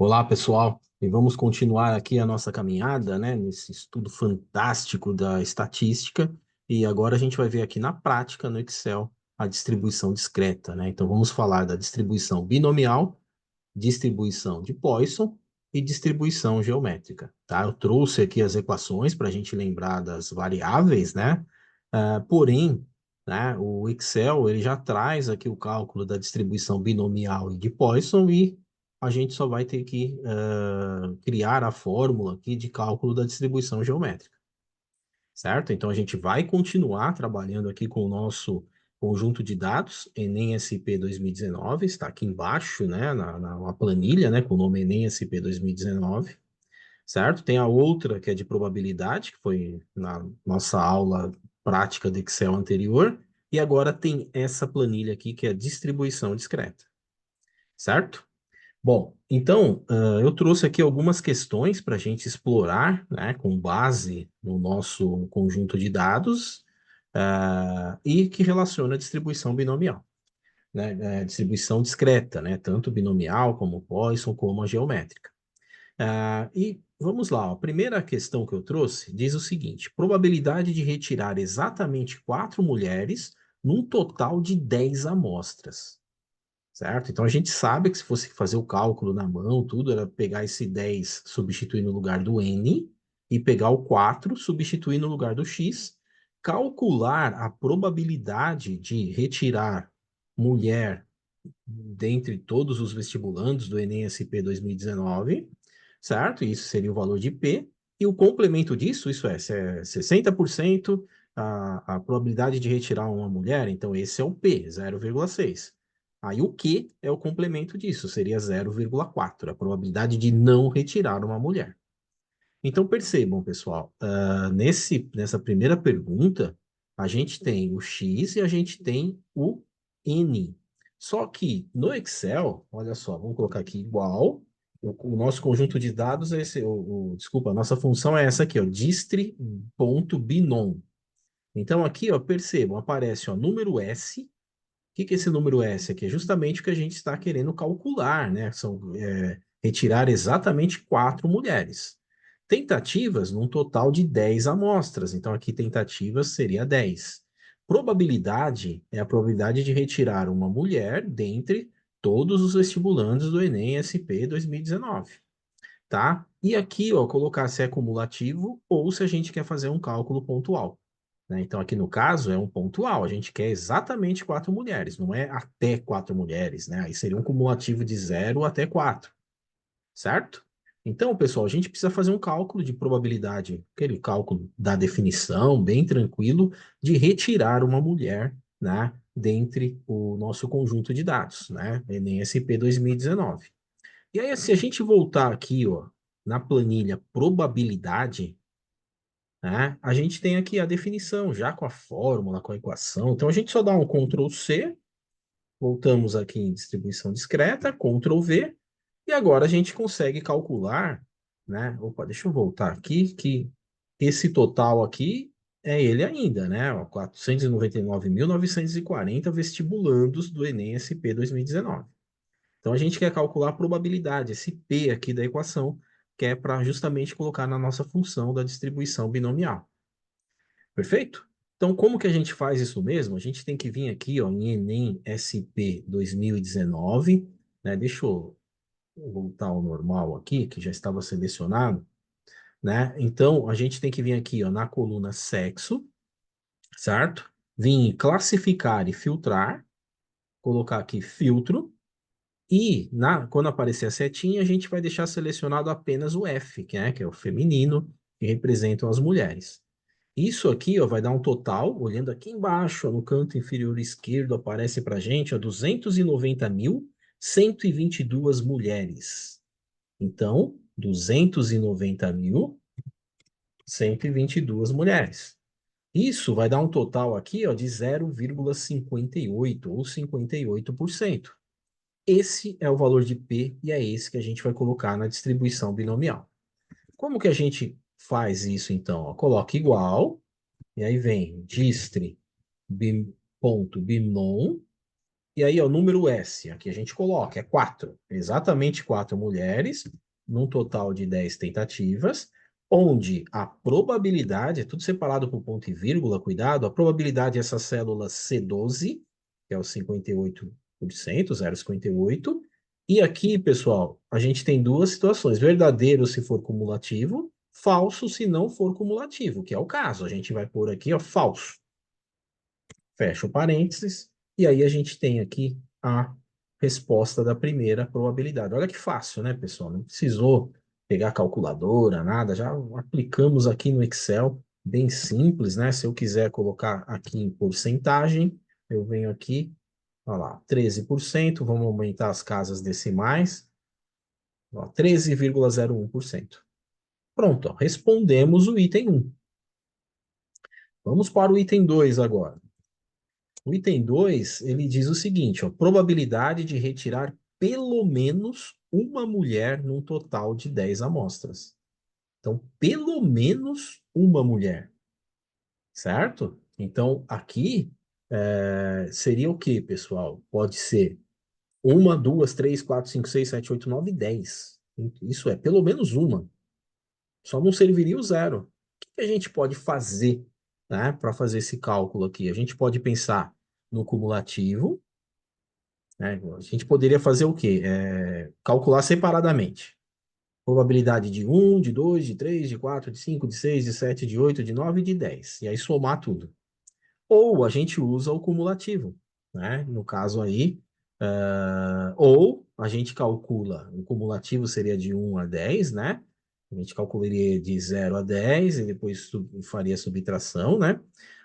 Olá, pessoal, e vamos continuar aqui a nossa caminhada, né, nesse estudo fantástico da estatística, e agora a gente vai ver aqui na prática, no Excel, a distribuição discreta, né? Então vamos falar da distribuição binomial, distribuição de Poisson e distribuição geométrica, tá? Eu trouxe aqui as equações para a gente lembrar das variáveis, né? Porém, né, o Excel ele já traz aqui o cálculo da distribuição binomial e de Poisson e a gente só vai ter que criar a fórmula aqui de cálculo da distribuição geométrica, certo? Então a gente vai continuar trabalhando aqui com o nosso conjunto de dados, Enem SP 2019, está aqui embaixo, né, na planilha, né, com o nome Enem SP 2019, certo? Tem a outra que é de probabilidade, que foi na nossa aula prática de Excel anterior, e agora tem essa planilha aqui que é distribuição discreta, certo? Bom, então, eu trouxe aqui algumas questões para a gente explorar, né, com base no nosso conjunto de dados, e que relaciona a distribuição binomial, né, distribuição discreta, né, tanto binomial como Poisson, como a geométrica. E vamos lá, ó, a primeira questão que eu trouxe diz o seguinte: probabilidade de retirar exatamente quatro mulheres num total de 10 amostras. Certo? Então a gente sabe que se fosse fazer o cálculo na mão, tudo era pegar esse 10 substituir no lugar do N e pegar o 4 substituir no lugar do X, calcular a probabilidade de retirar mulher dentre todos os vestibulandos do Enem SP 2019, certo? Isso seria o valor de P, e o complemento disso, isso é, se é 60% a probabilidade de retirar uma mulher, então esse é o P, 0,6. Aí o Q é o complemento disso, seria 0,4, a probabilidade de não retirar uma mulher. Então percebam, pessoal, nessa primeira pergunta, a gente tem o X e a gente tem o N. Só que no Excel, olha só, vamos colocar aqui igual. O nosso conjunto de dados é esse, desculpa, a nossa função é essa aqui, ó, distri.binom. Então aqui, ó, percebam, aparece, ó, número S. O que que é esse número S aqui? É justamente o que a gente está querendo calcular, né? Retirar exatamente quatro mulheres. Tentativas num total de 10 amostras. Então, aqui tentativas seria 10. Probabilidade é a probabilidade de retirar uma mulher dentre todos os vestibulandos do Enem SP 2019, tá? E aqui, ó, colocar se é cumulativo ou se a gente quer fazer um cálculo pontual, né? Então, aqui no caso, é um pontual. A gente quer exatamente quatro mulheres, não é até quatro mulheres, né? Aí seria um cumulativo de 0 até 4, certo? Então, pessoal, a gente precisa fazer um cálculo de probabilidade, aquele cálculo da definição, bem tranquilo, de retirar uma mulher, né, dentre o nosso conjunto de dados, né, Enem SP 2019. E aí, se a gente voltar aqui, ó, na planilha probabilidade, né, a gente tem aqui a definição, já com a fórmula, com a equação. Então, a gente só dá um Ctrl C, voltamos aqui em distribuição discreta, Ctrl V, e agora a gente consegue calcular, né? Opa, deixa eu voltar aqui, que esse total aqui é ele ainda, né? 499.940 vestibulandos do Enem SP 2019. Então a gente quer calcular a probabilidade, esse P aqui da equação, que é para justamente colocar na nossa função da distribuição binomial. Perfeito? Então, como que a gente faz isso mesmo? A gente tem que vir aqui, ó, em Enem SP 2019, né? Deixa eu voltar ao normal aqui, que já estava selecionado, né? Então, a gente tem que vir aqui, ó, na coluna sexo, certo? Vir em classificar e filtrar, colocar aqui filtro, e quando aparecer a setinha, a gente vai deixar selecionado apenas o F, que é o feminino, que representam as mulheres. Isso aqui, ó, vai dar um total, olhando aqui embaixo, ó, no canto inferior esquerdo, aparece para a gente, ó, 290.122 mulheres. Então, 290.122 mulheres. Isso vai dar um total aqui, ó, de 0,58 ou 58%. Esse é o valor de P e é esse que a gente vai colocar na distribuição binomial. Como que a gente faz isso, então? Ó, coloca igual, e aí vem distri ponto binom, E aí, ó, o número S, aqui a gente coloca, é 4. Exatamente 4 mulheres, num total de 10 tentativas, onde a probabilidade, é tudo separado por ponto e vírgula, cuidado, a probabilidade dessa célula C12, que é o 58%, 0,58. E aqui, pessoal, a gente tem duas situações: verdadeiro se for cumulativo, falso se não for cumulativo, que é o caso. A gente vai pôr aqui, ó, falso. Fecha o parênteses, e aí a gente tem aqui a resposta da primeira probabilidade. Olha que fácil, né, pessoal? Não precisou pegar calculadora, nada, já aplicamos aqui no Excel, bem simples, né? Se eu quiser colocar aqui em porcentagem, eu venho aqui, olha lá, 13%, vamos aumentar as casas decimais, ó, 13,01%. Pronto, ó, respondemos o item 1. Vamos para o item 2 agora. O item 2 ele diz o seguinte, ó, probabilidade de retirar pelo menos uma mulher num total de 10 amostras. Então, pelo menos uma mulher, certo? Então, aqui seria o que, pessoal? Pode ser uma, duas, três, quatro, cinco, seis, sete, oito, nove, 10. Isso é pelo menos uma. Só não serviria o zero. O que a gente pode fazer, né, para fazer esse cálculo aqui? A gente pode pensar no cumulativo, né? A gente poderia fazer o quê? Calcular separadamente. Probabilidade de um, de 2, de 3, de 4, de 5, de 6, de 7, de 8, de 9 e de 10. E aí somar tudo. Ou a gente usa o cumulativo, né? No caso aí, ou a gente calcula, o cumulativo seria de 1 a 10, né? A gente calcularia de 0 a 10 e depois faria a subtração, né?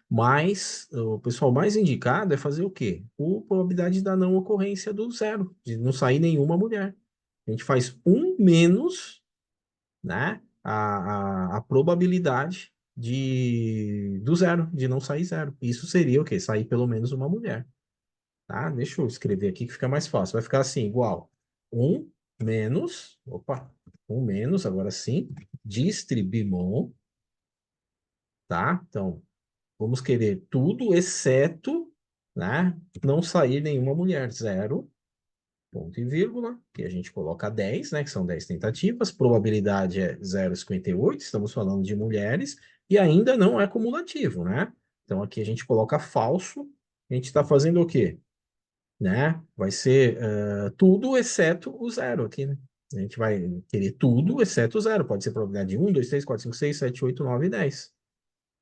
Mas o pessoal mais indicado é fazer o quê? A probabilidade da não ocorrência do zero, de não sair nenhuma mulher. A gente faz um menos, né? A probabilidade do zero, de não sair zero. Isso seria o quê? Sair pelo menos uma mulher. Tá? Deixa eu escrever aqui que fica mais fácil. Vai ficar assim, igual. Um menos, opa, um menos, agora sim, distribimon, tá? Então, vamos querer tudo exceto, né, não sair nenhuma mulher. Zero, ponto e vírgula, que a gente coloca 10, né, que são 10 tentativas. Probabilidade é 0,58, estamos falando de mulheres, e ainda não é cumulativo, né? Então, aqui a gente coloca falso. A gente está fazendo o quê? Né? Vai ser tudo exceto o zero aqui, né? A gente vai querer tudo exceto o zero. Pode ser probabilidade de 1, 2, 3, 4, 5, 6, 7, 8, 9 e 10.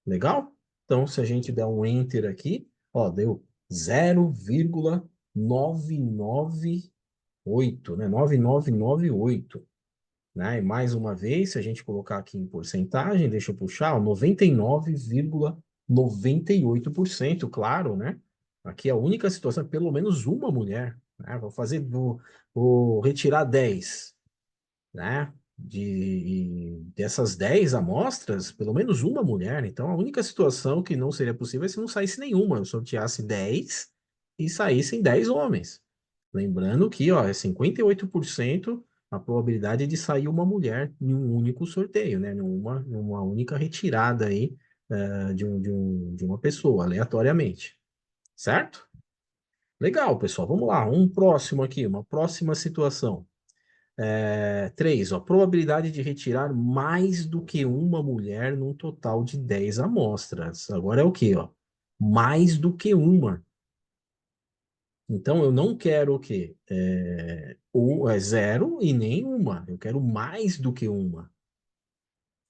Legal? Então, se a gente der um Enter aqui, ó, deu 0,998, né? 9998, né? E mais uma vez, se a gente colocar aqui em porcentagem, deixa eu puxar, ó, 99,98%, claro, né? Aqui a única situação é pelo menos uma mulher, né? Vou retirar 10, né? Dessas 10 amostras, pelo menos uma mulher. Então, a única situação que não seria possível é se não saísse nenhuma. Eu sorteasse 10 e saíssem 10 homens. Lembrando que, ó, é 58% a probabilidade de sair uma mulher em um único sorteio, né? Numa única retirada aí, de uma pessoa, aleatoriamente. Certo? Legal, pessoal. Vamos lá. Um próximo aqui, uma próxima situação. 3, ó, probabilidade de retirar mais do que uma mulher num total de 10 amostras. Agora é o quê, ó? Mais do que uma. Então, eu não quero o quê? Zero e nem uma. Eu quero mais do que uma,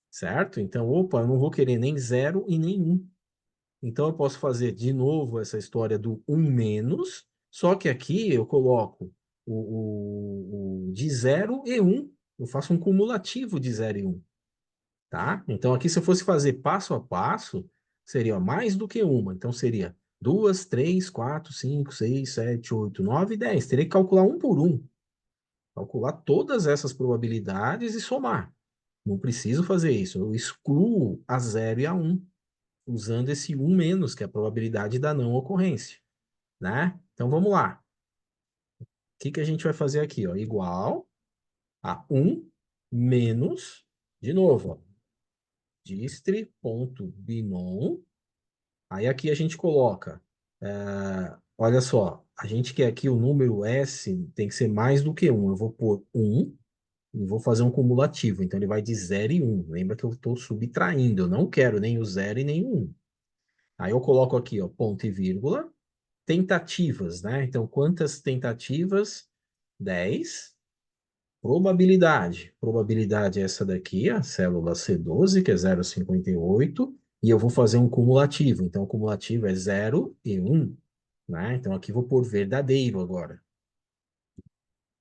certo? Então, opa, eu não vou querer nem zero e nem um. Então, eu posso fazer de novo essa história do um menos, só que aqui eu coloco o de zero e um. Eu faço um cumulativo de zero e um, tá? Então, aqui, se eu fosse fazer passo a passo, seria ó, mais do que uma. Então, seria duas, três, quatro, cinco, seis, sete, oito, nove, 10. Teria que calcular um por um. Calcular todas essas probabilidades e somar. Não preciso fazer isso. Eu excluo a zero e a um, usando esse um menos, que é a probabilidade da não ocorrência, né? Então, vamos lá. O que que a gente vai fazer aqui, ó? Igual a um menos, de novo, ó, distre.binom. Aí aqui a gente coloca olha só, a gente quer aqui o número S tem que ser mais do que 1. Eu vou pôr 1 e vou fazer um cumulativo. Então, ele vai de 0 e 1. Lembra que eu estou subtraindo. Eu não quero nem o 0 e nem o 1. Aí eu coloco aqui, ó, ponto e vírgula. Tentativas, né? Então, quantas tentativas? 10. Probabilidade. Probabilidade é essa daqui, a célula C12, que é 0,58. E eu vou fazer um cumulativo. Então, o cumulativo é 0 e 1. Né? Então, aqui vou pôr verdadeiro agora.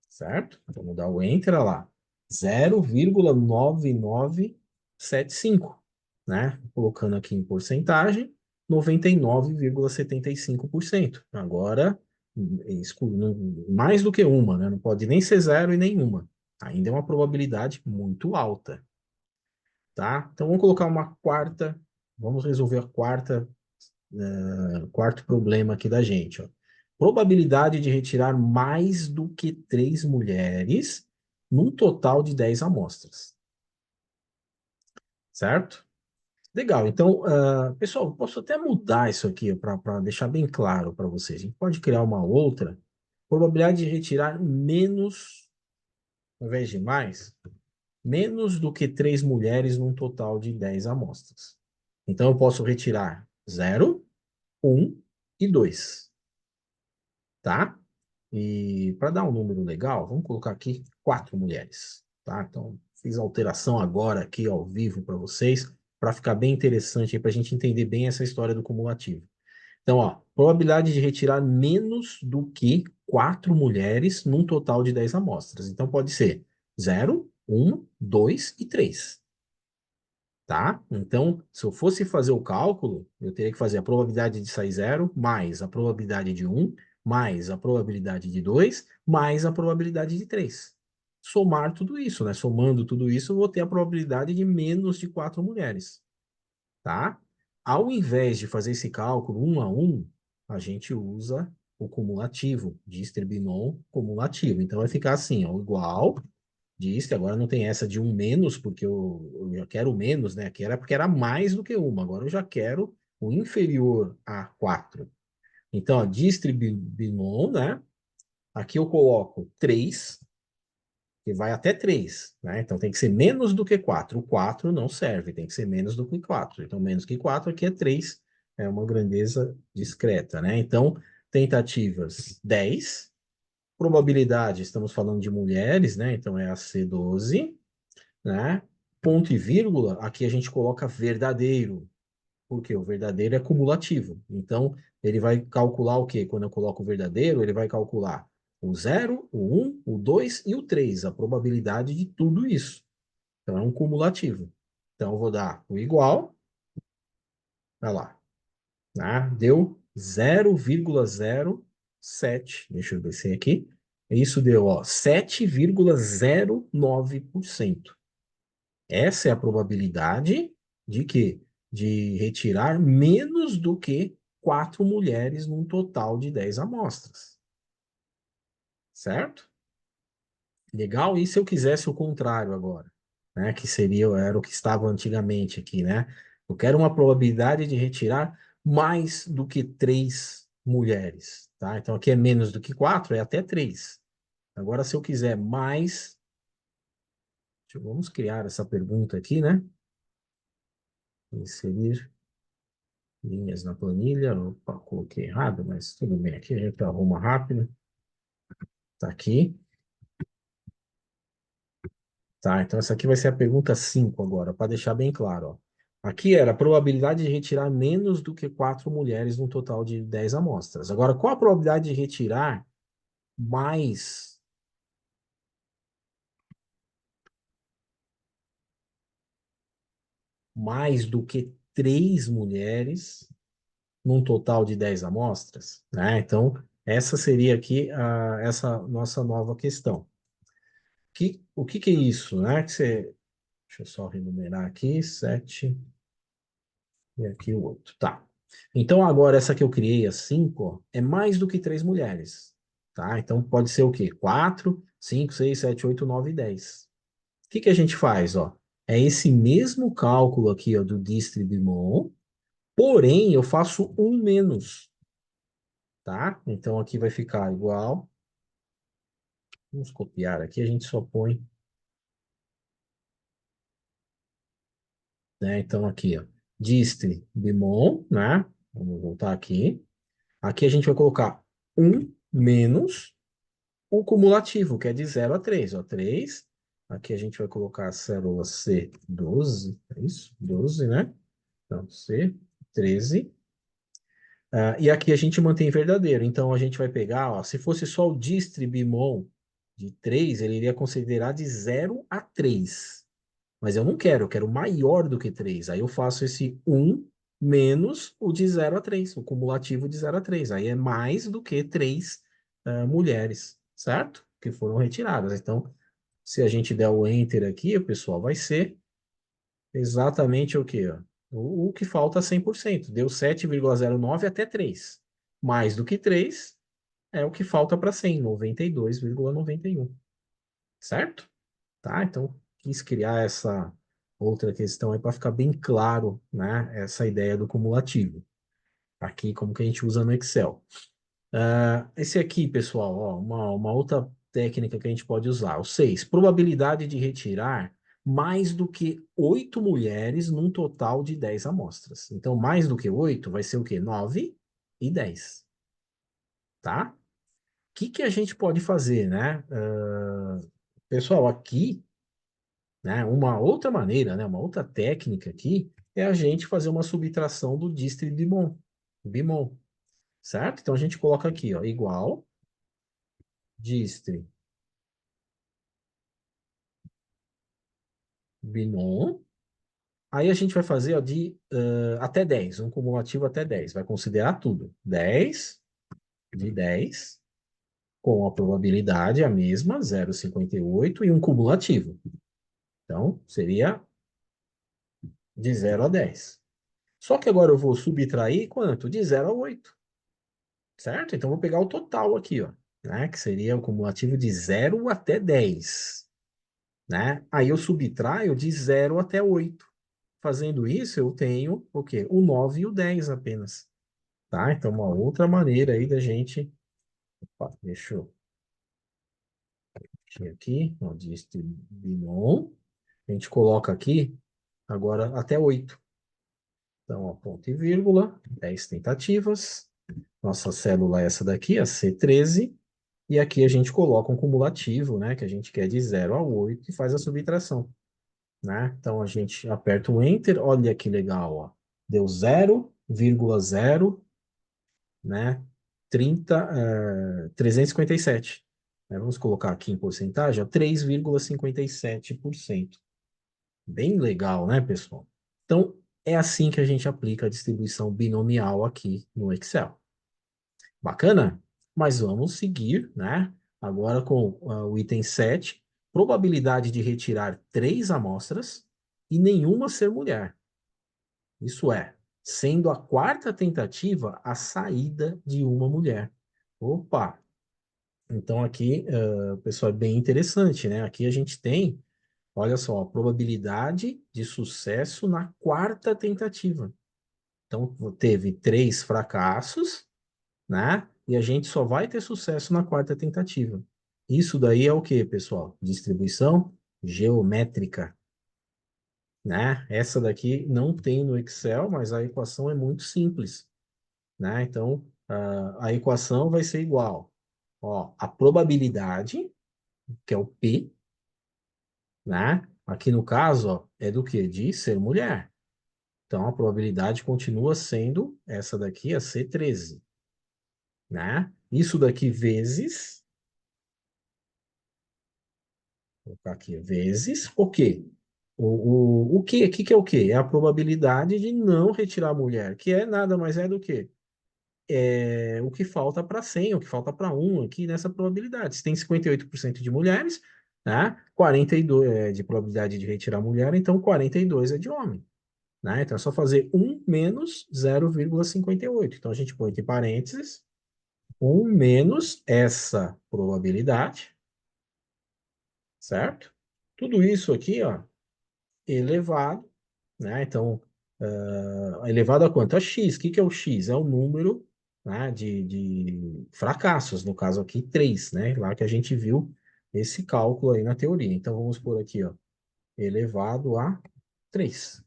Certo? Vamos dar o Enter, olha lá. 0,9975, né? Colocando aqui em porcentagem, 99,75%. Agora, mais do que uma, né? Não pode nem ser zero e nenhuma. Ainda é uma probabilidade muito alta, tá? Então, vamos colocar uma quarta, vamos resolver a quarto problema aqui da gente, ó. Probabilidade de retirar mais do que 3 mulheres num total de 10 amostras. Certo? Legal. Então, pessoal, posso até mudar isso aqui para deixar bem claro para vocês. A gente pode criar uma outra. Probabilidade de retirar menos, ao invés de mais, menos do que 3 mulheres num total de 10 amostras. Então, eu posso retirar 0, 1 e 2. Tá? E para dar um número legal, vamos colocar aqui 4 mulheres, tá? Então, fiz a alteração agora aqui ao vivo para vocês, para ficar bem interessante para a gente entender bem essa história do cumulativo. Então, ó, probabilidade de retirar menos do que 4 mulheres num total de 10 amostras. Então, pode ser 0, 1, 2 e 3. Tá? Então, se eu fosse fazer o cálculo, eu teria que fazer a probabilidade de sair 0, mais a probabilidade de 1, mais a probabilidade de 2, mais a probabilidade de 3. Somar tudo isso, né? Somando tudo isso, eu vou ter a probabilidade de menos de 4 mulheres, tá? Ao invés de fazer esse cálculo 1 a 1, a gente usa o cumulativo, Distribinon cumulativo. Então, vai ficar assim, ó, igual diz que agora não tem essa de um menos, porque eu já quero menos, né? Aqui era porque era mais do que uma, agora eu já quero o inferior a 4. Então, ó, distribinon, né? Aqui eu coloco 3, que vai até 3, né? Então tem que ser menos do que 4. O 4 não serve, tem que ser menos do que 4. Então, menos que 4 aqui é 3, é uma grandeza discreta, né? Então, tentativas 10, probabilidade, estamos falando de mulheres, né? Então é a C12, né? Ponto e vírgula, aqui a gente coloca verdadeiro, porque o verdadeiro é cumulativo. Então, ele vai calcular o quê? Quando eu coloco o verdadeiro, ele vai calcular o 0, o 1, o 2 e o 3, a probabilidade de tudo isso. Então, é um cumulativo. Então, eu vou dar o igual, olha lá, né? Deu 0,07, deixa eu descer aqui, isso deu, ó, 7,09%. Essa é a probabilidade de quê? De retirar menos do que 4 mulheres num total de 10 amostras. Certo? Legal? E se eu quisesse o contrário agora? Né? Que seria, era o que estava antigamente aqui, né? Eu quero uma probabilidade de retirar mais do que 3 mulheres, tá? Então aqui é menos do que 4, é até 3. Agora, se eu quiser mais, vamos criar essa pergunta aqui, né? Inserir linhas na planilha. Opa, coloquei errado, mas tudo bem. Aqui a gente arruma rápido. Tá aqui. Tá, então essa aqui vai ser a pergunta 5 agora, para deixar bem claro. Ó. Aqui era a probabilidade de retirar menos do que 4 mulheres num total de 10 amostras. Agora, qual a probabilidade de retirar mais, mais do que 3 mulheres num total de 10 amostras? Né? Então, essa seria aqui essa nossa nova questão. O que que é isso, né? Que você, deixa eu só renumerar aqui, 7 e aqui o 8. Tá. Então, agora, essa que eu criei, a 5, é mais do que 3 mulheres. Tá? Então, pode ser o quê? 4, 5, 6, 7, 8, 9 e 10. O que que a gente faz, ó? É esse mesmo cálculo aqui, ó, do distribimon, porém, eu faço um menos. tá? Então aqui vai ficar igual. Vamos copiar aqui, a gente só põe, né? Então aqui, ó, dist bemol, né? Vamos voltar aqui. Aqui a gente vai colocar um menos o cumulativo, que é de 0 a 3, ó, 3. Aqui a gente vai colocar a célula C12, é isso? 12, né? Então, C13. E aqui a gente mantém verdadeiro. Então a gente vai pegar, ó, se fosse só o distribimon de 3, ele iria considerar de 0 a 3. Mas eu não quero, eu quero maior do que 3. Aí eu faço esse um menos o de 0 a 3, o cumulativo de 0 a 3. Aí é mais do que 3 mulheres, certo? Que foram retiradas. Então, se a gente der o Enter aqui, o pessoal, vai ser exatamente o quê? Ó? O que falta 100%. Deu 7,09 até 3. Mais do que 3 é o que falta para 100, 92,91. Certo? Tá? Então, quis criar essa outra questão aí para ficar bem claro, né? Essa ideia do cumulativo. Aqui, como que a gente usa no Excel. Esse aqui, pessoal, ó, uma outra técnica que a gente pode usar. O 6, probabilidade de retirar mais do que 8 mulheres num total de 10 amostras. Então, mais do que 8 vai ser o quê? 9 e 10, tá? O que a gente pode fazer, né? Pessoal, aqui, né, uma outra maneira, né, uma outra técnica aqui é a gente fazer uma subtração do distre bimon, certo? Então, a gente coloca aqui, ó, igual distre binom. Aí a gente vai fazer ó, de até 10, um cumulativo até 10. Vai considerar tudo. 10 de 10 com a probabilidade a mesma, 0,58, e um cumulativo. Então, seria de 0 a 10. Só que agora eu vou subtrair quanto? De 0 a 8, certo? Então, eu vou pegar o total aqui, ó, né? Que seria o cumulativo de 0 até 10, né? Aí eu subtraio de 0 até 8. Fazendo isso, eu tenho o quê? O 9 e o 10 apenas. Tá? Então, uma outra maneira aí da gente. Opa, deixa eu tirar aqui, ó, dist binom. A gente coloca aqui, agora até 8. Então, ó, ponto e vírgula, 10 tentativas. Nossa célula é essa daqui, a C13. E aqui a gente coloca um cumulativo, né? Que a gente quer de 0 a 8 e faz a subtração, né? Então, a gente aperta o Enter. Olha que legal, ó. Deu 0,0, né? 357. Né? Vamos colocar aqui em porcentagem, ó, 3,57%. Bem legal, né, pessoal? Então, é assim que a gente aplica a distribuição binomial aqui no Excel. Bacana? Mas vamos seguir, né? Agora com o item 7, probabilidade de retirar 3 amostras e nenhuma ser mulher. Isso é, sendo a quarta tentativa a saída de uma mulher. Opa! Então aqui, pessoal, é bem interessante, né? Aqui a gente tem, olha só, a probabilidade de sucesso na quarta tentativa. Então, teve 3 fracassos, né? E a gente só vai ter sucesso na quarta tentativa. Isso daí é o que, pessoal? Distribuição geométrica, né? Essa daqui não tem no Excel, mas a equação é muito simples, né? Então, a equação vai ser igual, ó, a probabilidade, que é o P, né? Aqui no caso, ó, é do que? De ser mulher. Então, a probabilidade continua sendo essa daqui, a C13, né? Isso daqui vezes, vou colocar aqui, vezes o quê? O quê? O que que é o quê? É a probabilidade de não retirar a mulher, que é nada mais é do que o que falta para 100, o que falta para 1 aqui nessa probabilidade. Se tem 58% de mulheres, né? 42 de probabilidade de retirar a mulher, então 42 é de homem, né? Então é só fazer 1 menos 0,58. Então a gente põe entre parênteses 1 menos essa probabilidade, certo? Tudo isso aqui, ó, elevado, né? Então, elevado a quanto? A x. O que que é o x? É o número né, de fracassos, no caso aqui, 3, né? Lá que a gente viu esse cálculo aí na teoria. Então, vamos por aqui, ó, elevado a 3,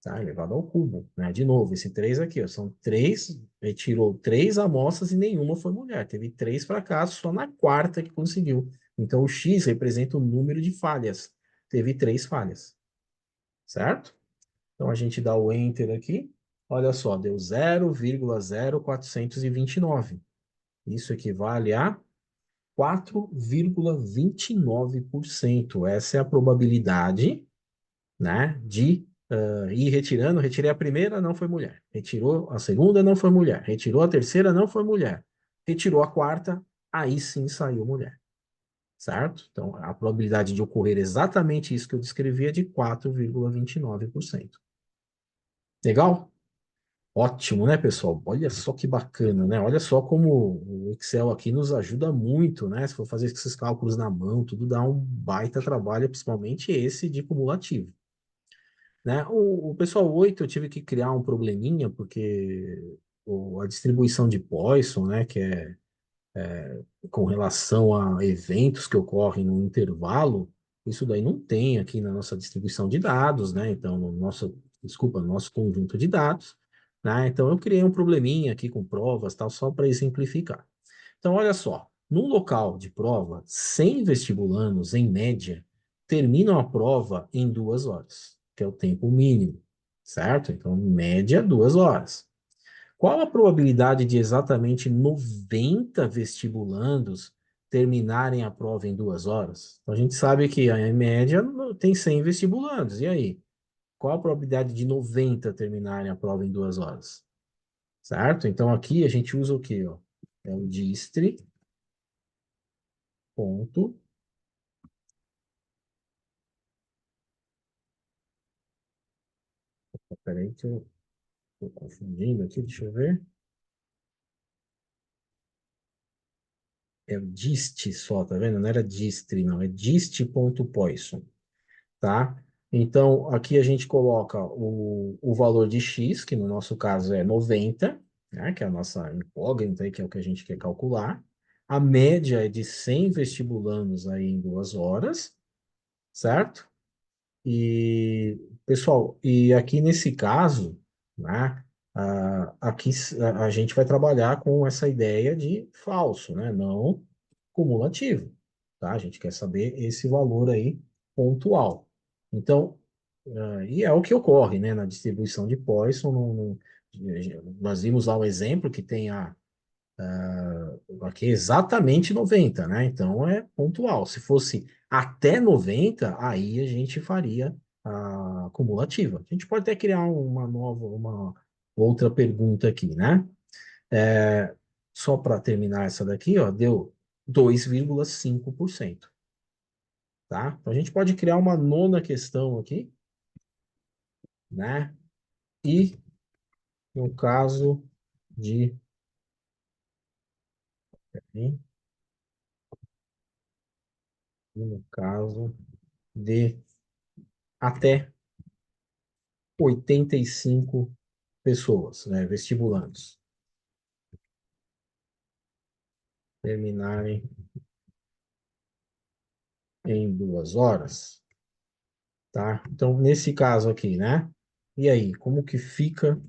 tá? Elevado ao cubo, né? De novo, esse 3 aqui, ó, são 3, retirou 3 amostras e nenhuma foi mulher. Teve 3 fracassos, só na quarta que conseguiu. Então, o X representa o número de falhas. Teve 3 falhas, certo? Então, a gente dá o Enter aqui. Olha só, deu 0,0429. Isso equivale a 4,29%. Essa é a probabilidade, né, de ir retirando. Retirei a primeira, não foi mulher. Retirou a segunda, não foi mulher. Retirou a terceira, não foi mulher. Retirou a quarta, aí sim saiu mulher. Certo? Então, a probabilidade de ocorrer exatamente isso que eu descrevi é de 4,29%. Legal? Ótimo, né, pessoal? Olha só que bacana, né? Olha só como o Excel aqui nos ajuda muito, né? Se for fazer esses cálculos na mão, tudo dá um baita trabalho, principalmente esse de cumulativo, né? O pessoal 8 eu tive que criar um probleminha, porque a distribuição de Poisson, né, que é com relação a eventos que ocorrem no intervalo, isso daí não tem aqui na nossa distribuição de dados, né? Então, no nosso conjunto de dados, né? Então, eu criei um probleminha aqui com provas, tal, só para exemplificar. Então, olha só, num local de prova, 100 vestibulandos, em média, terminam a prova em 2 horas, que é o tempo mínimo, certo? Então, em média, 2 horas. Qual a probabilidade de exatamente 90 vestibulandos terminarem a prova em 2 horas? Então, a gente sabe que, em média, tem 100 vestibulandos. E aí? Qual a probabilidade de 90 terminarem a prova em 2 horas? Certo? Então, aqui a gente usa o quê? Ó? É o distre, ponto. Peraí que eu estou confundindo aqui, deixa eu ver. É o dist só, tá vendo? Não era distre, não. É dist.poisson. Tá? Então, aqui a gente coloca o valor de x, que no nosso caso é 90, né, que é a nossa incógnita, aí, que é o que a gente quer calcular. A média é de 100 vestibulandos aí em 2 horas, certo? E, pessoal, e aqui nesse caso, né, aqui a gente vai trabalhar com essa ideia de falso, né, não cumulativo, tá? A gente quer saber esse valor aí pontual. Então, e é o que ocorre, né, na distribuição de Poisson. Nós vimos lá o exemplo que tem aqui exatamente 90, né? Então é pontual. Se fosse até 90, aí a gente faria a cumulativa. A gente pode até criar uma outra pergunta aqui, né? É, só para terminar essa daqui, ó, deu 2,5%, tá? Então a gente pode criar uma nona questão aqui, né? E no caso de, e no caso de até 85 pessoas, né, vestibulandos, terminarem em 2 horas, tá? Então, nesse caso aqui, né? E aí, como que fica,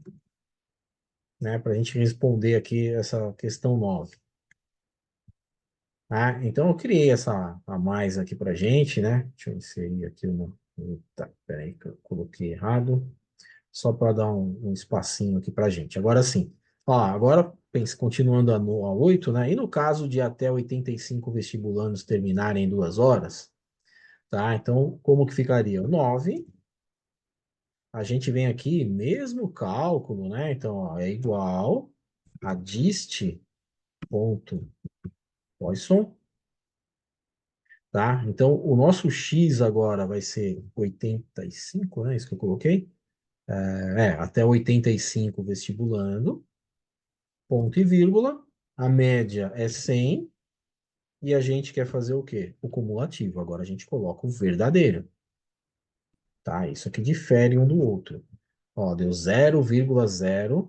né, para a gente responder aqui essa questão 9? Tá? Então, eu criei essa a mais aqui para gente, né? Deixa eu inserir aqui uma. Tá, peraí, que eu coloquei errado. Só para dar um espacinho aqui para gente. Agora sim. Ó, agora, continuando a 8, né? E no caso de até 85 vestibulandos terminarem em 2 horas, tá? Então, como que ficaria? 9, a gente vem aqui, mesmo cálculo, né? Então, ó, é igual a dist.Poisson, tá? Então, o nosso x agora vai ser 85, né? Isso que eu coloquei. Até 85 vestibulando, ponto e vírgula. A média é 100 e a gente quer fazer o quê? O cumulativo. Agora a gente coloca o verdadeiro, tá? Isso aqui difere um do outro. Ó, deu 0,05%,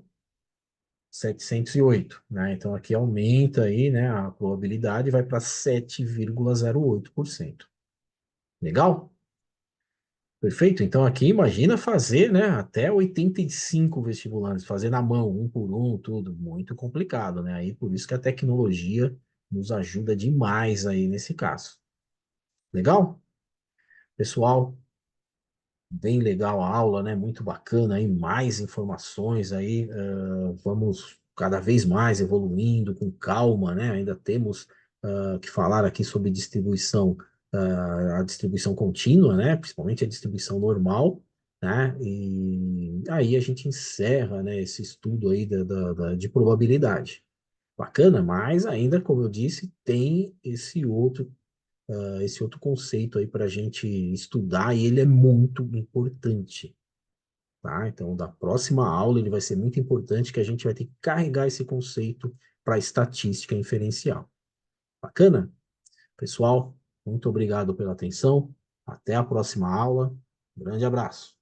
708, né? Então aqui aumenta aí, né, a probabilidade vai para 7,08%. Legal? Perfeito? Então aqui imagina fazer, né, até 85 vestibulantes, fazer na mão, um por um, tudo, muito complicado, né? Aí por isso que a tecnologia nos ajuda demais aí nesse caso. Legal? Pessoal, bem legal a aula, né? Muito bacana aí, mais informações aí. Vamos cada vez mais evoluindo com calma, né? Ainda temos que falar aqui sobre distribuição, a distribuição contínua, né? Principalmente a distribuição normal, né? E aí a gente encerra, né, esse estudo aí de probabilidade. Bacana, mas ainda, como eu disse, tem esse outro conceito aí para a gente estudar e ele é muito importante, tá? Então, da próxima aula ele vai ser muito importante que a gente vai ter que carregar esse conceito para a estatística inferencial. Bacana? Pessoal, muito obrigado pela atenção. Até a próxima aula. Grande abraço.